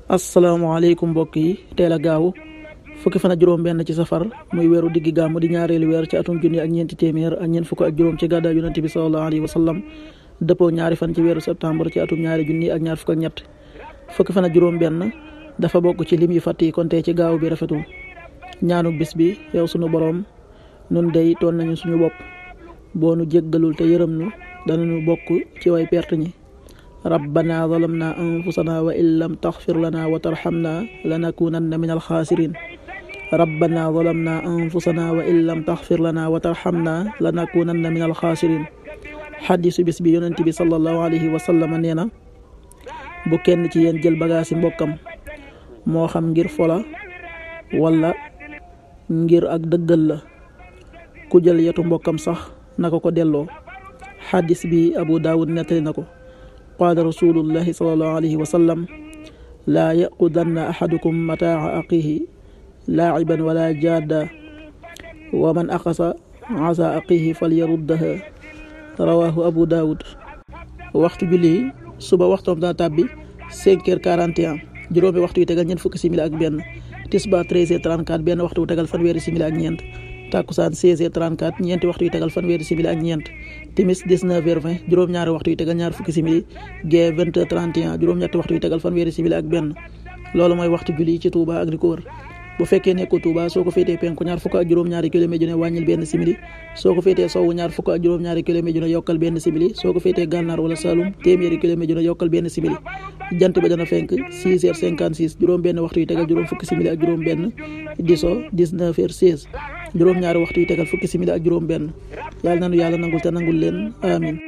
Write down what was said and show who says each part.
Speaker 1: asalaamaaleykum mbokk yi teel a gaaw fukki fan ak juróom-benn ci safar muy weeru diggi gàmmu di ñaareelu weer ci atum junni ak ñeenti téeméer ak ñeent fukk ak juróom ci gàddaay yonent bi sallallahu alayhi wa sallam dëppoo ñaari fan ci weeru septembre ci atum ñaari junni ak ñaar fukk ak ñett fukki fan ak juróom-benn dafa bokk ci lim yu fàtt yi kon tey ci gaaw bi rafetul ñaanu bis bi yow sunu boroom nun dey toon nañu suñu bopp boo nu jéggalul te yërëm nu danañu bokk ci way perte ñi rabbana zalamna anfusana wa in lam taxfir lana wa tarxamna lanakunanna min alxaasirin rabbana zalamna anfusana wa in lam taxfir lana wa tarxamna lanakunanna min alxaasirin xadisu bis bi yonent bi sallallahu alayhi wa sallam nee na bu kenn ci yéen jël bagaasi mbokkam moo xam ngir fola wala ngir ak dëggal la ku jël yetu mbokkam sax naka ko delloo xadis bi Abu Daawud nettali na ko qaala rasulullahi sallallahu alayhi wa sallam laa yaqudanna ahadukum mataaca aqihi laaciban wala jaada wa man axasa asa aqihi falyaruddaha rawahu Abu Daawud. waxtu julli suba waxtoom dana tàbbi 5h41 juróomi waxtu yu tegal ñeent fukki simili ak benn tisbaar 13h34 benn waxtu wu tegal fanweeri simili ak ñeent takkusaan 16h34 ñeenti waxtu yu tegal fanweeri simili ak ñeent timis 19h20 juróom-ñaari waxtu yu tegal ñaar fukki simili gee 20h31 juróom-ñetti waxtu yu tegal fanweeri simili ak benn loolu mooy waxtu julli ci Touba ak li ko wër bu fekkee nekkoo Touba soo ko féetee penku ñaar fukk ak juróom-ñaari kilomètre ju ne wàññil benn simili soo ko féetee sowwu ñaar fukk ak juróom-ñaari kilomètre ju ne yokkal benn simili soo ko féetee gànnaar wala Saloum téeméeri kilomètre ju ne yokkal benn simili jant bi dana fenk 6h56 juróom benn waxtu yu tegal juróom fukki simili ak juróom benn di so 19h16 juróom-ñaari waxtu yu tegal fukki simili ak juróom benn yàlla nanu yàlla nangul te nangul leen amin